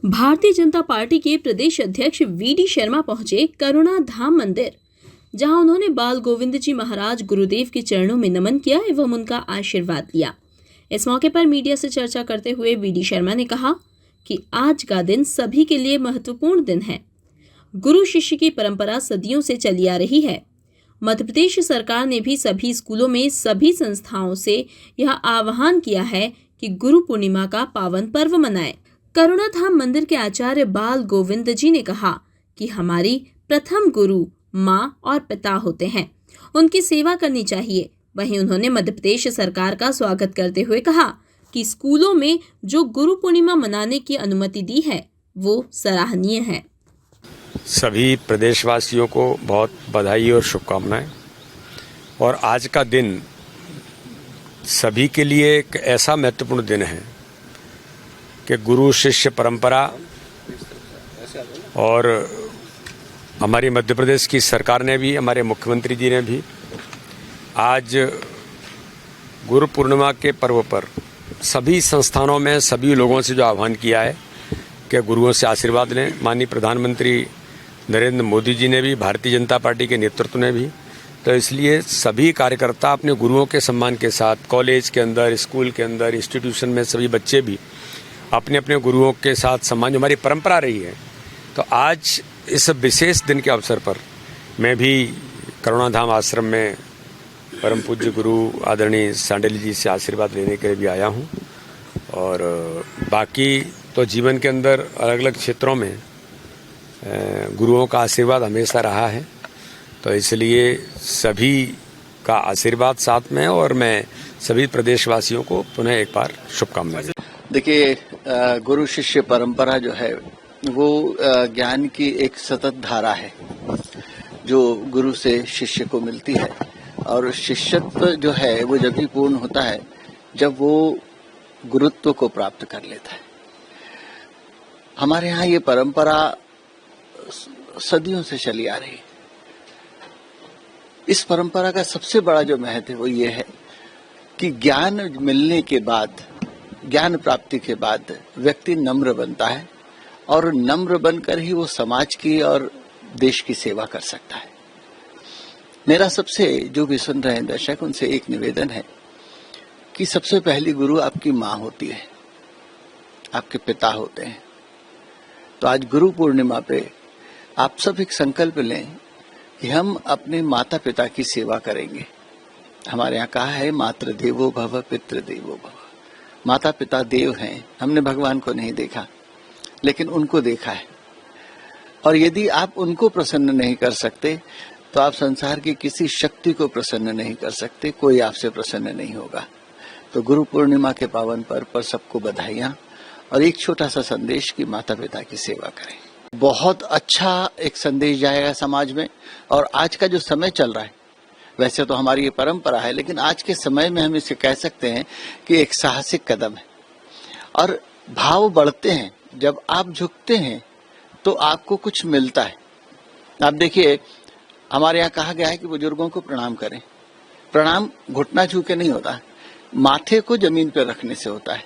Bharatiya Janata party के प्रदेश अध्यक्ष VD Sharma पहुंचे करुणा धाम मंदिर, जहां उन्होंने बाल गोविंद जी महाराज गुरुदेव के चरणों में नमन किया एवं उनका आशीर्वाद लिया। इस मौके पर मीडिया से चर्चा करते हुए वीडी शर्मा ने कहा कि आज का दिन सभी के लिए महत्वपूर्ण दिन है। गुरु शिष्य की परंपरा सदियों से चली आ रही है। मध्य प्रदेश सरकार ने भी सभी स्कूलों में सभी संस्थाओं से यह आह्वान किया है कि गुरु पूर्णिमा का पावन पर्व मनाएं। करुणा धाम मंदिर के आचार्य बाल गोविंद जी ने कहा कि हमारी प्रथम गुरु माँ और पिता होते हैं, उनकी सेवा करनी चाहिए। वहीं उन्होंने मध्य प्रदेश सरकार का स्वागत करते हुए कहा कि स्कूलों में जो गुरु पूर्णिमा मनाने की अनुमति दी है वो सराहनीय है। सभी प्रदेशवासियों को बहुत बधाई और शुभकामनाएं। और आज का दिन सभी के लिए एक ऐसा महत्वपूर्ण दिन है कि गुरु शिष्य परंपरा और हमारी मध्य प्रदेश की सरकार ने भी, हमारे मुख्यमंत्री जी ने भी आज गुरु पूर्णिमा के पर्व पर सभी संस्थानों में सभी लोगों से जो आह्वान किया है कि गुरुओं से आशीर्वाद लें। माननीय प्रधानमंत्री नरेंद्र मोदी जी ने भी, भारतीय जनता पार्टी के नेतृत्व ने भी, तो इसलिए सभी कार्यकर्ता अपने गुरुओं के सम्मान के साथ कॉलेज के अंदर, स्कूल के अंदर, इंस्टीट्यूशन में सभी बच्चे भी अपने अपने गुरुओं के साथ सम्मान, जो हमारी परंपरा रही है। तो आज इस विशेष दिन के अवसर पर मैं भी करुणा धाम आश्रम में परम पूज्य गुरु आदरणीय सांडिल्य जी से आशीर्वाद लेने के लिए भी आया हूँ। और बाकी तो जीवन के अंदर अलग अलग क्षेत्रों में गुरुओं का आशीर्वाद हमेशा रहा है, तो इसलिए सभी का आशीर्वाद साथ में, और मैं सभी प्रदेशवासियों को पुनः एक बार शुभकामनाएं। देखिए, गुरु शिष्य परंपरा जो है वो ज्ञान की एक सतत धारा है जो गुरु से शिष्य को मिलती है। और शिष्यत्व जो है वो जब भी पूर्ण होता है जब वो गुरुत्व को प्राप्त कर लेता है। हमारे यहाँ ये परंपरा सदियों से चली आ रही है। इस परंपरा का सबसे बड़ा जो महत्व है वो ये है कि ज्ञान मिलने के बाद, ज्ञान प्राप्ति के बाद व्यक्ति नम्र बनता है, और नम्र बनकर ही वो समाज की और देश की सेवा कर सकता है। मेरा सबसे, जो भी सुन रहे हैं दर्शक, उनसे एक निवेदन है कि सबसे पहली गुरु आपकी माँ होती है, आपके पिता होते हैं। तो आज गुरु पूर्णिमा पे आप सब एक संकल्प लें कि हम अपने माता पिता की सेवा करेंगे। हमारे यहाँ कहा है मातृ देवो भव पितृ देवो भव। माता पिता देव हैं, हमने भगवान को नहीं देखा लेकिन उनको देखा है। और यदि आप उनको प्रसन्न नहीं कर सकते तो आप संसार की किसी शक्ति को प्रसन्न नहीं कर सकते, कोई आपसे प्रसन्न नहीं होगा। तो गुरु पूर्णिमा के पावन पर्व पर सबको बधाइयाँ, और एक छोटा सा संदेश कि माता पिता की सेवा करें। बहुत अच्छा एक संदेश जाएगा समाज में। और आज का जो समय चल रहा है, वैसे तो हमारी ये परंपरा है, लेकिन आज के समय में हम इसे कह सकते हैं कि एक साहसिक कदम है। और भाव बढ़ते हैं, जब आप झुकते हैं तो आपको कुछ मिलता है। आप देखिए, हमारे यहाँ कहा गया है कि बुजुर्गों को प्रणाम करें। प्रणाम घुटना छू के नहीं होता, माथे को जमीन पर रखने से होता है।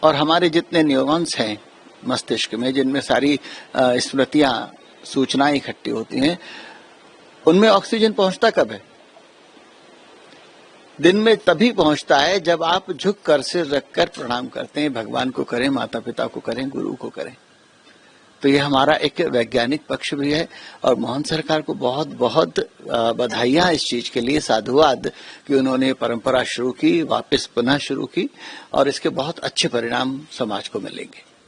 और हमारे जितने न्यूरॉन्स हैं मस्तिष्क में, जिनमें सारी स्मृतियां, सूचनाएं इकट्ठी होती हैं, उनमें ऑक्सीजन पहुंचता कब है? दिन में तभी पहुंचता है जब आप झुक कर सिर रखकर प्रणाम करते हैं। भगवान को करें, माता पिता को करें, गुरु को करें। तो ये हमारा एक वैज्ञानिक पक्ष भी है। और मोहन सरकार को बहुत बहुत बधाइयां इस चीज के लिए, साधुवाद कि उन्होंने परंपरा शुरू की, वापस पुनः शुरू की, और इसके बहुत अच्छे परिणाम समाज को मिलेंगे।